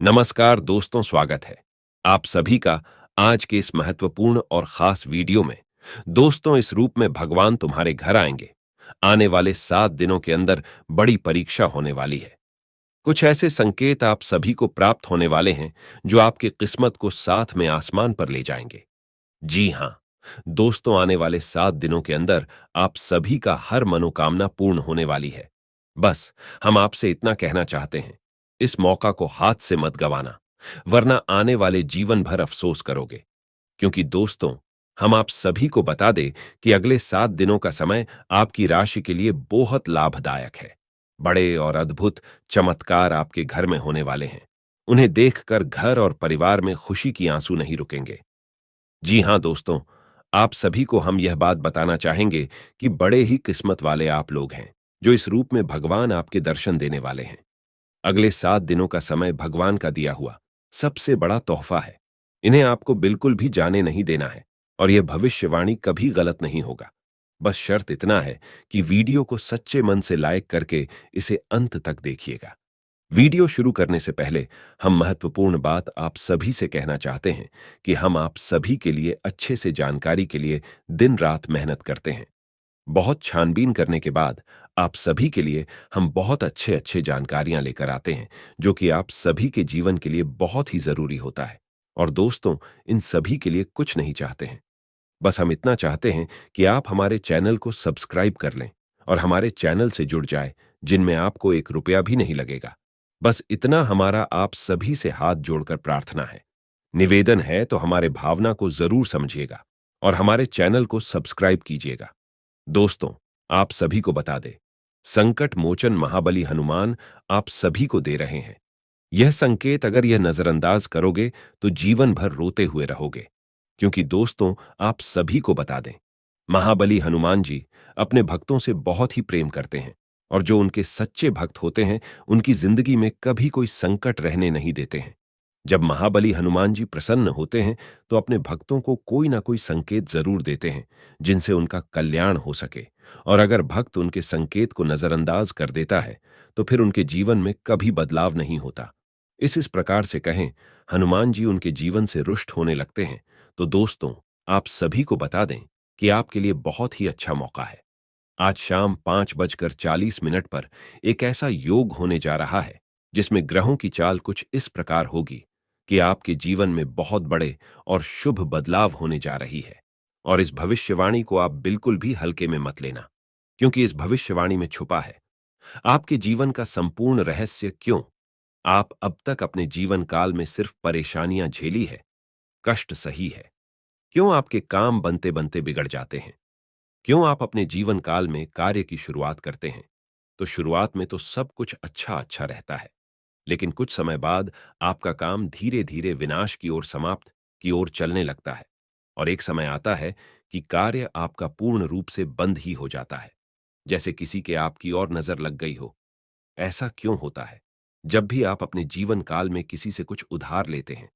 नमस्कार दोस्तों, स्वागत है आप सभी का आज के इस महत्वपूर्ण और खास वीडियो में। दोस्तों, इस रूप में भगवान तुम्हारे घर आएंगे। आने वाले 7 दिनों के अंदर बड़ी परीक्षा होने वाली है। कुछ ऐसे संकेत आप सभी को प्राप्त होने वाले हैं जो आपकी किस्मत को साथ में आसमान पर ले जाएंगे। जी हां दोस्तों, आने वाले 7 दिनों के अंदर आप सभी का हर मनोकामना पूर्ण होने वाली है। बस हम आपसे इतना कहना चाहते हैं, इस मौका को हाथ से मत गंवाना, वरना आने वाले जीवन भर अफसोस करोगे। क्योंकि दोस्तों, हम आप सभी को बता दें कि अगले 7 दिनों का समय आपकी राशि के लिए बहुत लाभदायक है। बड़े और अद्भुत चमत्कार आपके घर में होने वाले हैं। उन्हें देखकर घर और परिवार में खुशी की आंसू नहीं रुकेंगे। जी हां दोस्तों, आप सभी को हम यह बात बताना चाहेंगे कि बड़े ही किस्मत वाले आप लोग हैं जो इस रूप में भगवान आपके दर्शन देने वाले हैं। अगले 7 दिनों का समय भगवान का दिया हुआ सबसे बड़ा तोहफा है। इन्हें आपको बिल्कुल भी जाने नहीं देना है और यह भविष्यवाणी कभी गलत नहीं होगा। बस शर्त इतना है कि वीडियो को सच्चे मन से लाइक करके इसे अंत तक देखिएगा। वीडियो शुरू करने से पहले हम महत्वपूर्ण बात आप सभी से कहना चाहते हैं कि हम आप सभी के लिए अच्छे से जानकारी के लिए दिन रात मेहनत करते हैं। बहुत छानबीन करने के बाद आप सभी के लिए हम बहुत अच्छे अच्छे जानकारियां लेकर आते हैं जो कि आप सभी के जीवन के लिए बहुत ही जरूरी होता है। और दोस्तों, इन सभी के लिए कुछ नहीं चाहते हैं। बस हम इतना चाहते हैं कि आप हमारे चैनल को सब्सक्राइब कर लें और हमारे चैनल से जुड़ जाए, जिनमें आपको 1 रुपया भी नहीं लगेगा। बस इतना हमारा आप सभी से हाथ जोड़कर प्रार्थना है, निवेदन है, तो हमारे भावना को जरूर समझिएगा और हमारे चैनल को सब्सक्राइब कीजिएगा। दोस्तों, आप सभी को बता दें, संकट मोचन महाबली हनुमान आप सभी को दे रहे हैं। यह संकेत अगर यह नजरअंदाज करोगे तो जीवन भर रोते हुए रहोगे। क्योंकि दोस्तों, आप सभी को बता दें, महाबली हनुमान जी अपने भक्तों से बहुत ही प्रेम करते हैं और जो उनके सच्चे भक्त होते हैं उनकी जिंदगी में कभी कोई संकट रहने नहीं देते हैं। जब महाबली हनुमान जी प्रसन्न होते हैं तो अपने भक्तों को कोई ना कोई संकेत जरूर देते हैं जिनसे उनका कल्याण हो सके। और अगर भक्त उनके संकेत को नजरअंदाज कर देता है तो फिर उनके जीवन में कभी बदलाव नहीं होता। इस प्रकार से कहें, हनुमान जी उनके जीवन से रुष्ट होने लगते हैं। तो दोस्तों, आप सभी को बता दें कि आपके लिए बहुत ही अच्छा मौका है। आज शाम 5:40 पर एक ऐसा योग होने जा रहा है जिसमें ग्रहों की चाल कुछ इस प्रकार होगी कि आपके जीवन में बहुत बड़े और शुभ बदलाव होने जा रही है। और इस भविष्यवाणी को आप बिल्कुल भी हल्के में मत लेना, क्योंकि इस भविष्यवाणी में छुपा है आपके जीवन का संपूर्ण रहस्य। क्यों आप अब तक अपने जीवन काल में सिर्फ परेशानियां झेली है, कष्ट सही है? क्यों आपके काम बनते बनते बिगड़ जाते हैं? क्यों आप अपने जीवन काल में कार्य की शुरुआत करते हैं तो शुरुआत में तो सब कुछ अच्छा अच्छा रहता है, लेकिन कुछ समय बाद आपका काम धीरे धीरे विनाश की ओर, समाप्त की ओर चलने लगता है। और एक समय आता है कि कार्य आपका पूर्ण रूप से बंद ही हो जाता है, जैसे किसी के आपकी ओर नजर लग गई हो। ऐसा क्यों होता है? जब भी आप अपने जीवन काल में किसी से कुछ उधार लेते हैं,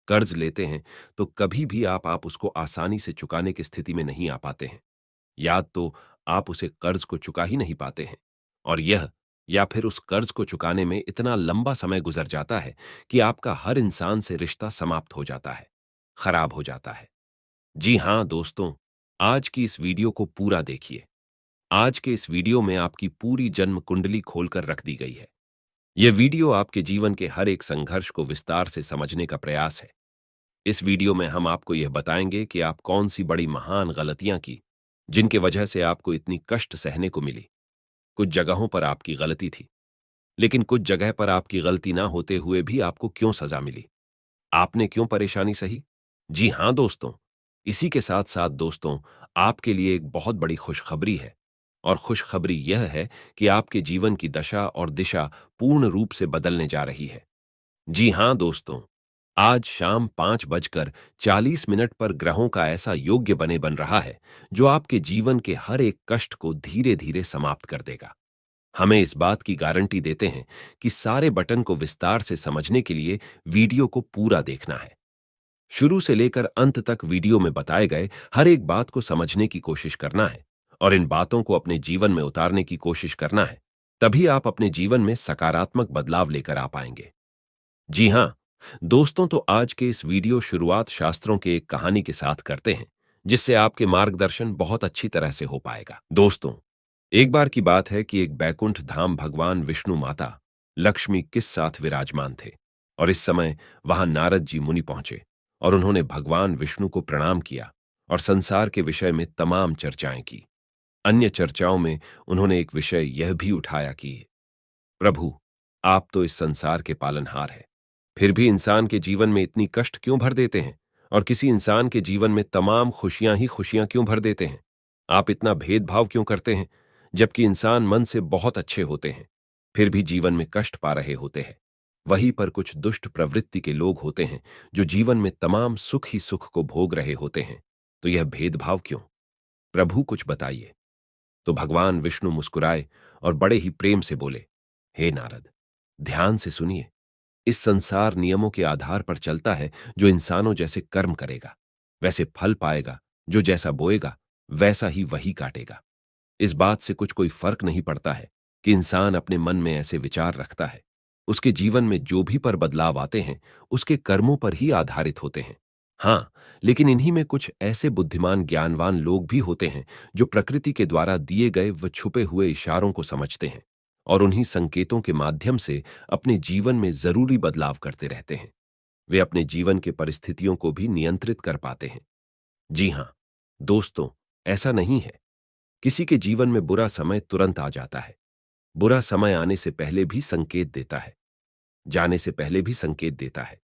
कर्ज लेते हैं, तो कभी भी आप उसको आसानी से चुकाने की स्थिति में नहीं आ पाते हैं। या तो आप उसे कर्ज को चुका ही नहीं पाते हैं, और यह या फिर उस कर्ज को चुकाने में इतना लंबा समय गुजर जाता है कि आपका हर इंसान से रिश्ता समाप्त हो जाता है, खराब हो जाता है। जी हां दोस्तों, आज की इस वीडियो को पूरा देखिए। आज के इस वीडियो में आपकी पूरी जन्म कुंडली खोलकर रख दी गई है। यह वीडियो आपके जीवन के हर एक संघर्ष को विस्तार से समझने का प्रयास है। इस वीडियो में हम आपको यह बताएंगे कि आप कौन सी बड़ी महान गलतियां की जिनके वजह से आपको इतनी कष्ट सहने को मिली। कुछ जगहों पर आपकी गलती थी, लेकिन कुछ जगह पर आपकी गलती ना होते हुए भी आपको क्यों सजा मिली? आपने क्यों परेशानी सही? जी हां दोस्तों, इसी के साथ साथ दोस्तों, आपके लिए एक बहुत बड़ी खुशखबरी है। और खुशखबरी यह है कि आपके जीवन की दशा और दिशा पूर्ण रूप से बदलने जा रही है। जी हां दोस्तों, आज शाम 5:40 पर ग्रहों का ऐसा योग्य बन रहा है जो आपके जीवन के हर एक कष्ट को धीरे धीरे समाप्त कर देगा। हमें इस बात की गारंटी देते हैं कि सारे बटन को विस्तार से समझने के लिए वीडियो को पूरा देखना है। शुरू से लेकर अंत तक वीडियो में बताए गए हर एक बात को समझने की कोशिश करना है और इन बातों को अपने जीवन में उतारने की कोशिश करना है। तभी आप अपने जीवन में सकारात्मक बदलाव लेकर आ पाएंगे। जी हाँ, दोस्तों, तो आज के इस वीडियो शुरुआत शास्त्रों के एक कहानी के साथ करते हैं, जिससे आपके मार्गदर्शन बहुत अच्छी तरह से हो पाएगा। दोस्तों, एक बार की बात है कि एक बैकुंठ धाम भगवान विष्णु माता लक्ष्मी किस साथ विराजमान थे, और इस समय वहां नारद जी मुनि पहुंचे और उन्होंने भगवान विष्णु को प्रणाम किया और संसार के विषय में तमाम चर्चाएं की। अन्य चर्चाओं में उन्होंने एक विषय यह भी उठाया कि प्रभु, आप तो इस संसार के पालनहार हैं, फिर भी इंसान के जीवन में इतनी कष्ट क्यों भर देते हैं, और किसी इंसान के जीवन में तमाम खुशियां ही खुशियां क्यों भर देते हैं? आप इतना भेदभाव क्यों करते हैं, जबकि इंसान मन से बहुत अच्छे होते हैं, फिर भी जीवन में कष्ट पा रहे होते हैं? वहीं पर कुछ दुष्ट प्रवृत्ति के लोग होते हैं, जो जीवन में तमाम सुख ही सुख को भोग रहे होते हैं। तो यह भेदभाव क्यों? प्रभु, कुछ बताइए। तो भगवान विष्णु मुस्कुराए और बड़े ही प्रेम से बोले, हे नारद, ध्यान से सुनिए। इस संसार नियमों के आधार पर चलता है। जो इंसानों जैसे कर्म करेगा, वैसे फल पाएगा। जो जैसा बोएगा, वैसा ही वही काटेगा। इस बात से कुछ कोई फर्क नहीं पड़ता है कि इंसान अपने मन में ऐसे विचार रखता है। उसके जीवन में जो भी पर बदलाव आते हैं, उसके कर्मों पर ही आधारित होते हैं। हाँ, लेकिन इन्हीं में कुछ ऐसे बुद्धिमान ज्ञानवान लोग भी होते हैं, जो प्रकृति के द्वारा दिए गए व छुपे हुए इशारों को समझते हैं और उन्हीं संकेतों के माध्यम से अपने जीवन में जरूरी बदलाव करते रहते हैं। वे अपने जीवन के परिस्थितियों को भी नियंत्रित कर पाते हैं। जी हाँ, दोस्तों, ऐसा नहीं है। किसी के जीवन में बुरा समय तुरंत आ जाता है। बुरा समय आने से पहले भी संकेत देता है, जाने से पहले भी संकेत देता है।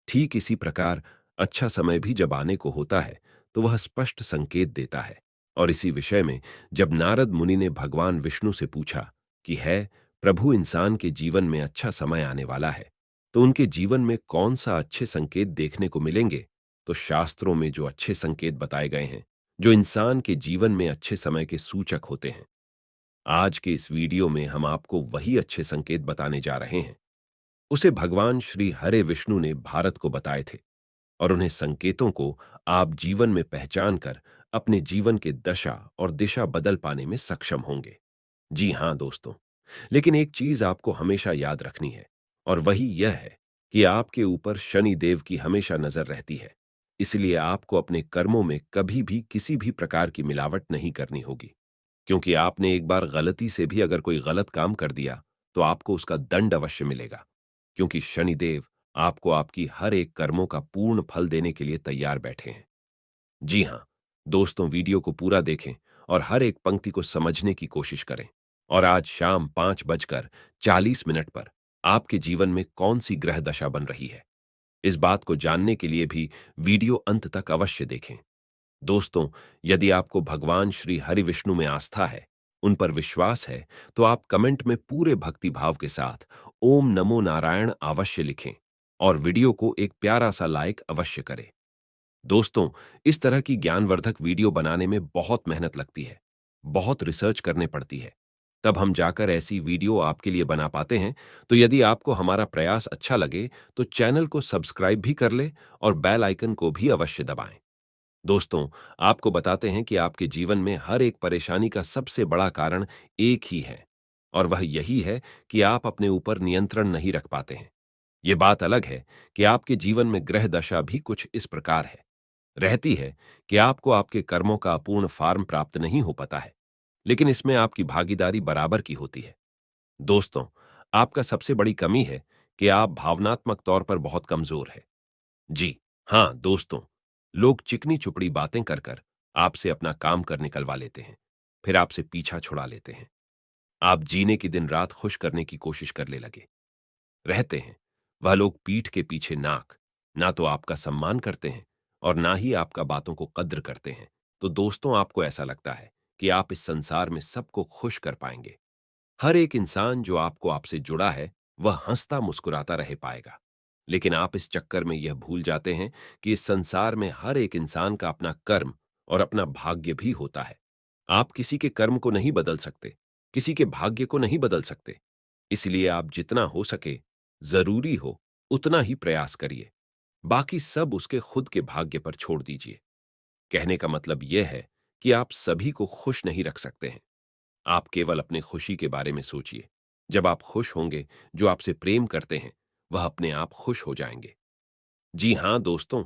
ठीक इसी प्रकार अच्छा समय भी जब आने को होता है, तो वह स्पष्ट संकेत देता है। और इसी विषय में जब नारद मुनि ने भगवान विष्णु से पूछा कि है प्रभु, इंसान के जीवन में अच्छा समय आने वाला है, तो उनके जीवन में कौन सा अच्छे संकेत देखने को मिलेंगे? तो शास्त्रों में जो अच्छे संकेत बताए गए हैं, जो इंसान के जीवन में अच्छे समय के सूचक होते हैं, आज के इस वीडियो में हम आपको वही अच्छे संकेत बताने जा रहे हैं। उसे भगवान श्री हरे विष्णु ने भारत को बताए थे, और उन्हें संकेतों को आप जीवन में पहचान कर अपने जीवन के दशा और दिशा बदल पाने में सक्षम होंगे। जी हां दोस्तों, लेकिन एक चीज आपको हमेशा याद रखनी है, और वही यह है कि आपके ऊपर शनि देव की हमेशा नजर रहती है। इसलिए आपको अपने कर्मों में कभी भी किसी भी प्रकार की मिलावट नहीं करनी होगी, क्योंकि आपने एक बार गलती से भी अगर कोई गलत काम कर दिया, तो आपको उसका दंड अवश्य मिलेगा, क्योंकि शनिदेव आपको आपकी हर एक कर्मों का पूर्ण फल देने के लिए तैयार बैठे हैं। जी हां, दोस्तों, वीडियो को पूरा देखें और हर एक पंक्ति को समझने की कोशिश करें। और आज शाम 5:40 पर आपके जीवन में कौन सी ग्रह दशा बन रही है, इस बात को जानने के लिए भी वीडियो अंत तक अवश्य देखें। दोस्तों, यदि आपको भगवान श्री हरि विष्णु में आस्था है, उन पर विश्वास है, तो आप कमेंट में पूरे भक्ति भाव के साथ ओम नमो नारायण अवश्य लिखें और वीडियो को एक प्यारा सा लाइक अवश्य करें। दोस्तों, इस तरह की ज्ञानवर्धक वीडियो बनाने में बहुत मेहनत लगती है, बहुत रिसर्च करने पड़ती है, तब हम जाकर ऐसी वीडियो आपके लिए बना पाते हैं। तो यदि आपको हमारा प्रयास अच्छा लगे, तो चैनल को सब्सक्राइब भी कर ले और बेल आइकन को भी अवश्य दबाएं। दोस्तों, आपको बताते हैं कि आपके जीवन में हर एक परेशानी का सबसे बड़ा कारण एक ही है, और वह यही है कि आप अपने ऊपर नियंत्रण नहीं रख पाते हैं। ये बात अलग है कि आपके जीवन में ग्रह दशा भी कुछ इस प्रकार है रहती है कि आपको आपके कर्मों का अपूर्ण फार्म प्राप्त नहीं हो पाता है, लेकिन इसमें आपकी भागीदारी बराबर की होती है। दोस्तों, आपका सबसे बड़ी कमी है कि आप भावनात्मक तौर पर बहुत कमजोर है। जी हाँ दोस्तों, लोग चिकनी चुपड़ी बातें कर कर आपसे अपना काम कर निकलवा लेते हैं, फिर आपसे पीछा छुड़ा लेते हैं। आप जीने की दिन रात खुश करने की कोशिश करने लगे रहते हैं। वह लोग पीठ के पीछे ना तो आपका सम्मान करते हैं और ना ही आपका बातों को कद्र करते हैं। तो दोस्तों, आपको ऐसा लगता है कि आप इस संसार में सबको खुश कर पाएंगे। हर एक इंसान जो आपको आपसे जुड़ा है, वह हंसता मुस्कुराता रह पाएगा। लेकिन आप इस चक्कर में यह भूल जाते हैं कि इस संसार में हर एक इंसान का अपना कर्म और अपना भाग्य भी होता है। आप किसी के कर्म को नहीं बदल सकते, किसी के भाग्य को नहीं बदल सकते। इसलिए आप जितना हो सके, जरूरी हो उतना ही प्रयास करिए। बाकी सब उसके खुद के भाग्य पर छोड़ दीजिए। कहने का मतलब यह है कि आप सभी को खुश नहीं रख सकते हैं। आप केवल अपने खुशी के बारे में सोचिए। जब आप खुश होंगे, जो आपसे प्रेम करते हैं, वह अपने आप खुश हो जाएंगे। जी हां दोस्तों,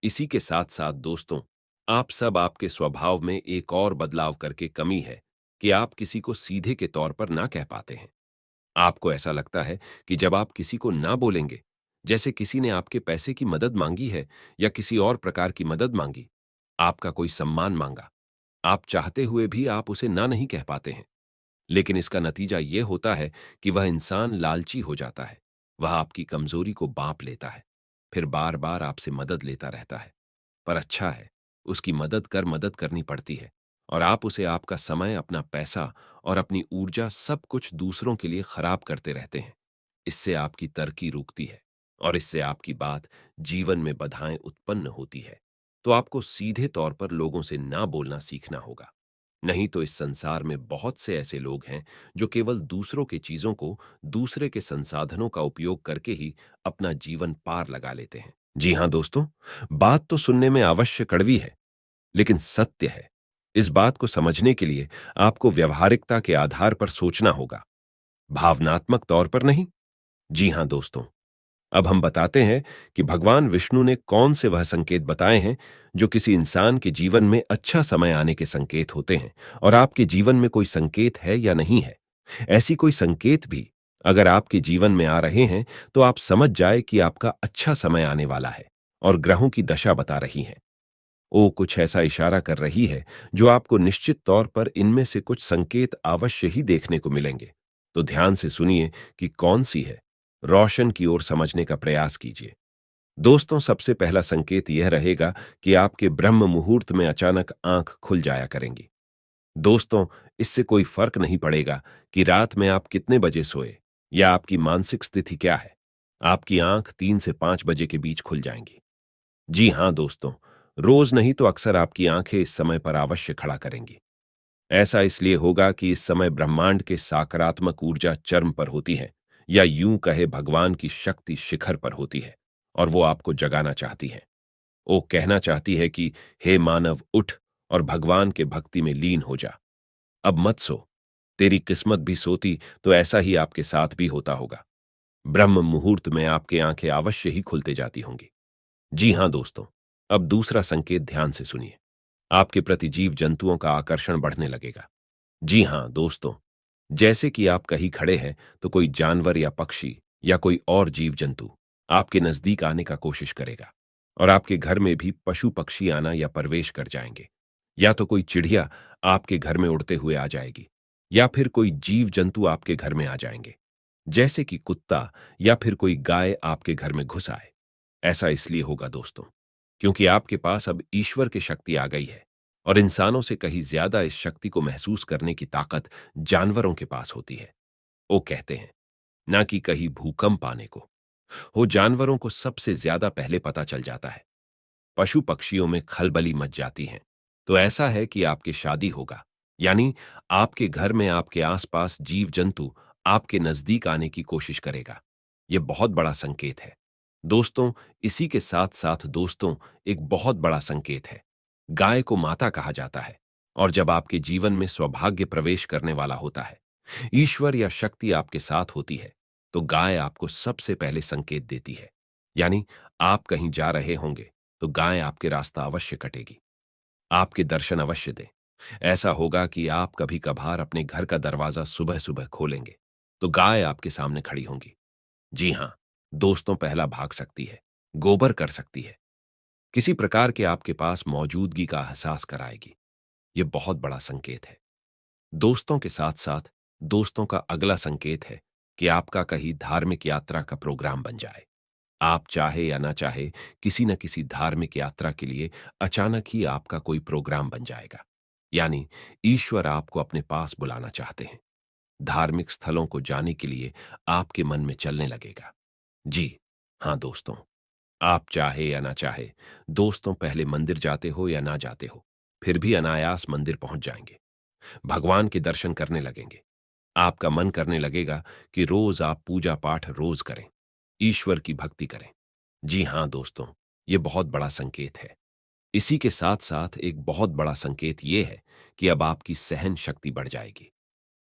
इसी के साथ साथ दोस्तों, आप सब आपके स्वभाव में एक और बदलाव करके कमी है कि आप किसी को सीधे के तौर पर ना कह पाते हैं। आपको ऐसा लगता है कि जब आप किसी को ना बोलेंगे, जैसे किसी ने आपके पैसे की मदद मांगी है या किसी और प्रकार की मदद मांगी, आपका कोई सम्मान मांगा, आप चाहते हुए भी आप उसे ना नहीं कह पाते हैं। लेकिन इसका नतीजा यह होता है कि वह इंसान लालची हो जाता है। वह आपकी कमजोरी को बांप लेता है, फिर बार बार आपसे मदद लेता रहता है। पर अच्छा है, उसकी मदद कर मदद करनी पड़ती है, और आप उसे आपका समय, अपना पैसा और अपनी ऊर्जा सब कुछ दूसरों के लिए खराब करते रहते हैं। इससे आपकी तरक्की रुकती है, और इससे आपकी बात जीवन में बाधाएं उत्पन्न होती है। तो आपको सीधे तौर पर लोगों से ना बोलना सीखना होगा। नहीं तो इस संसार में बहुत से ऐसे लोग हैं जो केवल दूसरों की चीजों को, दूसरे के संसाधनों का उपयोग करके ही अपना जीवन पार लगा लेते हैं। जी हां दोस्तों, बात तो सुनने में अवश्य कड़वी है, लेकिन सत्य है। इस बात को समझने के लिए आपको व्यवहारिकता के आधार पर सोचना होगा, भावनात्मक तौर पर नहीं। जी हां दोस्तों, अब हम बताते हैं कि भगवान विष्णु ने कौन से वह संकेत बताए हैं जो किसी इंसान के जीवन में अच्छा समय आने के संकेत होते हैं, और आपके जीवन में कोई संकेत है या नहीं है। ऐसी कोई संकेत भी अगर आपके जीवन में आ रहे हैं, तो आप समझ जाए कि आपका अच्छा समय आने वाला है, और ग्रहों की दशा बता रही है। वो कुछ ऐसा इशारा कर रही है जो आपको निश्चित तौर पर इनमें से कुछ संकेत अवश्य ही देखने को मिलेंगे। तो ध्यान से सुनिए कि कौन सी है, रोशन की ओर समझने का प्रयास कीजिए। दोस्तों, सबसे पहला संकेत यह रहेगा कि आपके ब्रह्म मुहूर्त में अचानक आंख खुल जाया करेंगी। दोस्तों, इससे कोई फर्क नहीं पड़ेगा कि रात में आप कितने बजे सोए या आपकी मानसिक स्थिति क्या है, आपकी आंख 3 से 5 बजे के बीच खुल जाएंगी। जी हां दोस्तों, रोज नहीं तो अक्सर आपकी आंखें इस समय पर अवश्य खड़ा करेंगी। ऐसा इसलिए होगा कि इस समय ब्रह्मांड के सकारात्मक ऊर्जा चरम पर होती है, या यूं कहे भगवान की शक्ति शिखर पर होती है, और वो आपको जगाना चाहती है। वो कहना चाहती है कि हे मानव, उठ और भगवान के भक्ति में लीन हो जा। अब मत सो, तेरी किस्मत भी सोती तो ऐसा ही आपके साथ भी होता होगा। ब्रह्म मुहूर्त में आपकी आंखें अवश्य ही खुलते जाती होंगी। जी हां दोस्तों, अब दूसरा संकेत ध्यान से सुनिए। आपके प्रति जीव जंतुओं का आकर्षण बढ़ने लगेगा। जी हां दोस्तों, जैसे कि आप कहीं खड़े हैं तो कोई जानवर या पक्षी या कोई और जीव जंतु आपके नजदीक आने का कोशिश करेगा, और आपके घर में भी पशु पक्षी आना या प्रवेश कर जाएंगे। या तो कोई चिड़िया आपके घर में उड़ते हुए आ जाएगी, या फिर कोई जीव जंतु आपके घर में आ जाएंगे, जैसे कि कुत्ता या फिर कोई गाय आपके घर में घुस आए। ऐसा इसलिए होगा दोस्तों, क्योंकि आपके पास अब ईश्वर की शक्ति आ गई है, और इंसानों से कहीं ज्यादा इस शक्ति को महसूस करने की ताकत जानवरों के पास होती है। वो कहते हैं ना कि कहीं भूकंप आने को हो, जानवरों को सबसे ज्यादा पहले पता चल जाता है। पशु पक्षियों में खलबली मच जाती है, तो ऐसा है कि आपकी शादी होगा, यानी आपके घर में आपके आसपास जीव जंतु आपके नजदीक आने की कोशिश करेगा। यह बहुत बड़ा संकेत है दोस्तों। इसी के साथ साथ दोस्तों, एक बहुत बड़ा संकेत है। गाय को माता कहा जाता है, और जब आपके जीवन में सौभाग्य प्रवेश करने वाला होता है, ईश्वर या शक्ति आपके साथ होती है, तो गाय आपको सबसे पहले संकेत देती है। यानी आप कहीं जा रहे होंगे तो गाय आपके रास्ता अवश्य कटेगी, आपके दर्शन अवश्य दे। ऐसा होगा कि आप कभी कभार अपने घर का दरवाजा सुबह सुबह खोलेंगे तो गाय आपके सामने खड़ी होंगी। जी हां दोस्तों, पहला भाग सकती है, गोबर कर सकती है, किसी प्रकार के आपके पास मौजूदगी का एहसास कराएगी। यह बहुत बड़ा संकेत है। दोस्तों के साथ साथ दोस्तों का अगला संकेत है कि आपका कहीं धार्मिक यात्रा का प्रोग्राम बन जाए। आप चाहे या ना चाहे, किसी न किसी धार्मिक यात्रा के लिए अचानक ही आपका कोई प्रोग्राम बन जाएगा। यानी ईश्वर आपको अपने पास बुलाना चाहते हैं। धार्मिक स्थलों को जाने के लिए आपके मन में चलने लगेगा। जी हां दोस्तों, आप चाहे या ना चाहे, दोस्तों पहले मंदिर जाते हो या ना जाते हो, फिर भी अनायास मंदिर पहुंच जाएंगे, भगवान के दर्शन करने लगेंगे। आपका मन करने लगेगा कि रोज आप पूजा पाठ रोज करें, ईश्वर की भक्ति करें। जी हां दोस्तों, ये बहुत बड़ा संकेत है। इसी के साथ साथ एक बहुत बड़ा संकेत ये है कि अब आपकी सहन शक्ति बढ़ जाएगी।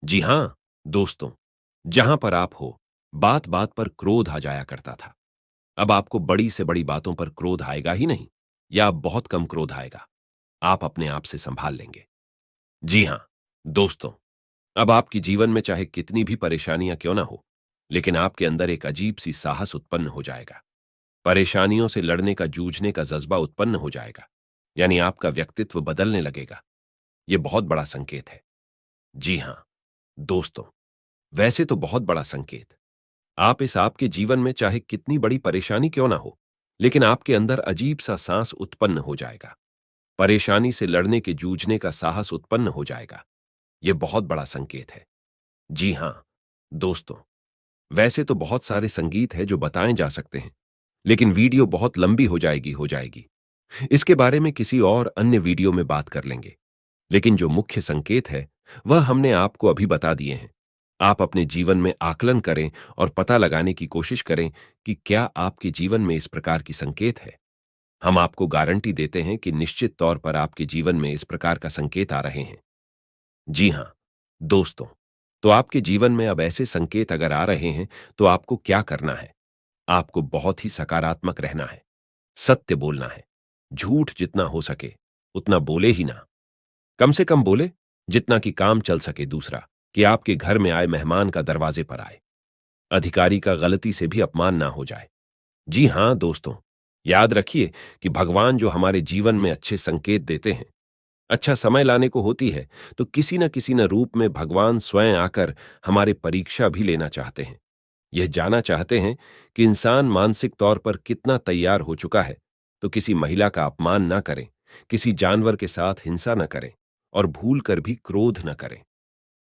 जी हां दोस्तों, जहां पर आप हो, बात बात पर क्रोध आ जाया करता था। अब आपको बड़ी से बड़ी बातों पर क्रोध आएगा ही नहीं, या अब बहुत कम क्रोध आएगा। आप अपने आप से संभाल लेंगे। जी हां दोस्तों, अब आपके जीवन में चाहे कितनी भी परेशानियां क्यों ना हो, लेकिन आपके अंदर एक अजीब सी साहस उत्पन्न हो जाएगा। परेशानियों से लड़ने का, जूझने का जज्बा उत्पन्न हो जाएगा। यानी आपका व्यक्तित्व बदलने लगेगा। यह बहुत बड़ा संकेत है। जी हां दोस्तों, वैसे तो बहुत बड़ा संकेत। आप इस आपके जीवन में चाहे कितनी बड़ी परेशानी क्यों ना हो, लेकिन आपके अंदर अजीब सा सांस उत्पन्न हो जाएगा। परेशानी से लड़ने के, जूझने का साहस उत्पन्न हो जाएगा। यह बहुत बड़ा संकेत है। जी हां दोस्तों, वैसे तो बहुत सारे संगीत हैं जो बताए जा सकते हैं, लेकिन वीडियो बहुत लंबी हो जाएगी। इसके बारे में किसी और अन्य वीडियो में बात कर लेंगे। लेकिन जो मुख्य संकेत है, वह हमने आपको अभी बता दिए हैं। आप अपने जीवन में आकलन करें और पता लगाने की कोशिश करें कि क्या आपके जीवन में इस प्रकार की संकेत है। हम आपको गारंटी देते हैं कि निश्चित तौर पर आपके जीवन में इस प्रकार का संकेत आ रहे हैं। जी हां दोस्तों, तो आपके जीवन में अब ऐसे संकेत अगर आ रहे हैं, तो आपको क्या करना है? आपको बहुत ही सकारात्मक रहना है, सत्य बोलना है, झूठ जितना हो सके उतना बोले ही ना। कम से कम बोले जितना कि काम चल सके। दूसरा, कि आपके घर में आए मेहमान का दरवाजे पर आए, अधिकारी का गलती से भी अपमान ना हो जाए। जी हां दोस्तों, याद रखिए कि भगवान जो हमारे जीवन में अच्छे संकेत देते हैं, अच्छा समय लाने को होती है, तो किसी न रूप में भगवान स्वयं आकर हमारे परीक्षा भी लेना चाहते हैं। यह जाना चाहते हैं कि इंसान मानसिक तौर पर कितना तैयार हो चुका है, तो किसी महिला का अपमान ना करें, किसी जानवर के साथ हिंसा न करें और भूल कर भी क्रोध न करें।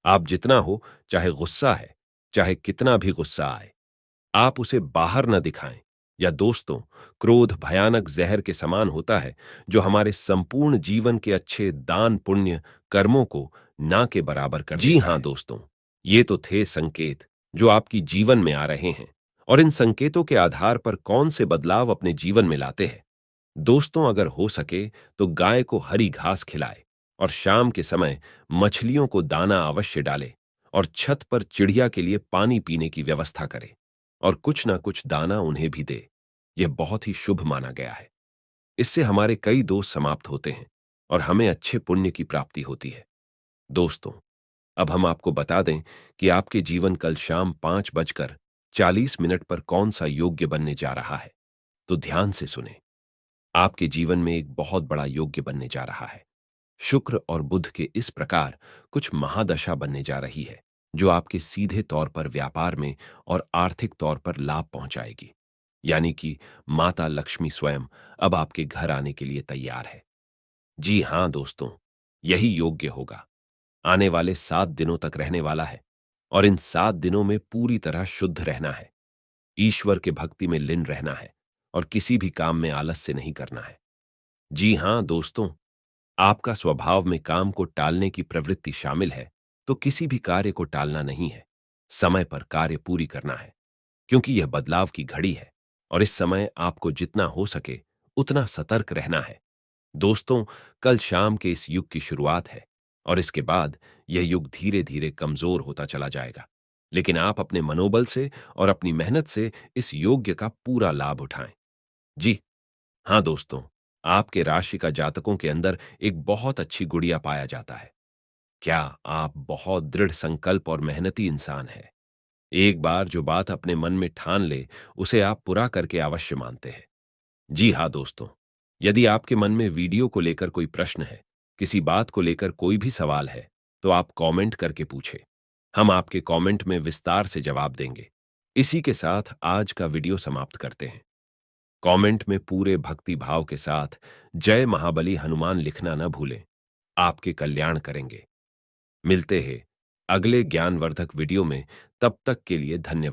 आप जितना हो, चाहे गुस्सा है, चाहे कितना भी गुस्सा आए, आप उसे बाहर न दिखाएं। या दोस्तों, क्रोध भयानक जहर के समान होता है, जो हमारे संपूर्ण जीवन के अच्छे दान पुण्य कर्मों को ना के बराबर कर देता है। जी हां दोस्तों, ये तो थे संकेत जो आपकी जीवन में आ रहे हैं, और इन संकेतों के आधार पर कौन से बदलाव अपने जीवन में लाते हैं। दोस्तों, अगर हो सके तो गाय को हरी घास खिलाए, और शाम के समय मछलियों को दाना अवश्य डाले, और छत पर चिड़िया के लिए पानी पीने की व्यवस्था करे, और कुछ ना कुछ दाना उन्हें भी दे। यह बहुत ही शुभ माना गया है। इससे हमारे कई दोष समाप्त होते हैं और हमें अच्छे पुण्य की प्राप्ति होती है। दोस्तों, अब हम आपको बता दें कि आपके जीवन कल शाम 5:40 पर कौन सा योग्य बनने जा रहा है। तो ध्यान से सुने। आपके जीवन में एक बहुत बड़ा योग्य बनने जा रहा है। शुक्र और बुध के इस प्रकार कुछ महादशा बनने जा रही है, जो आपके सीधे तौर पर व्यापार में और आर्थिक तौर पर लाभ पहुंचाएगी। यानी कि माता लक्ष्मी स्वयं अब आपके घर आने के लिए तैयार है। जी हां दोस्तों, यही योग्य होगा। आने वाले 7 दिनों तक रहने वाला है, और इन 7 दिनों में पूरी तरह शुद्ध रहना है, ईश्वर के भक्ति में लीन रहना है, और किसी भी काम में आलस्य नहीं करना है। जी हां दोस्तों, आपका स्वभाव में काम को टालने की प्रवृत्ति शामिल है, तो किसी भी कार्य को टालना नहीं है। समय पर कार्य पूरी करना है, क्योंकि यह बदलाव की घड़ी है, और इस समय आपको जितना हो सके उतना सतर्क रहना है। दोस्तों, कल शाम के इस युग की शुरुआत है, और इसके बाद यह युग धीरे धीरे कमजोर होता चला जाएगा। लेकिन आप अपने मनोबल से और अपनी मेहनत से इस योग्य का पूरा लाभ उठाएं। जी हाँ दोस्तों, आपके राशि का जातकों के अंदर एक बहुत अच्छी गुड़िया पाया जाता है। क्या आप बहुत दृढ़ संकल्प और मेहनती इंसान हैं? एक बार जो बात अपने मन में ठान ले, उसे आप पूरा करके अवश्य मानते हैं। जी हाँ दोस्तों, यदि आपके मन में वीडियो को लेकर कोई प्रश्न है, किसी बात को लेकर कोई भी सवाल है, तो आप कमेंट करके पूछें। हम आपके कमेंट में विस्तार से जवाब देंगे। इसी के साथ आज का वीडियो समाप्त करते हैं। कमेंट में पूरे भक्ति भाव के साथ जय महाबली हनुमान लिखना न भूलें। आपके कल्याण करेंगे। मिलते हैं अगले ज्ञानवर्धक वीडियो में। तब तक के लिए धन्यवाद।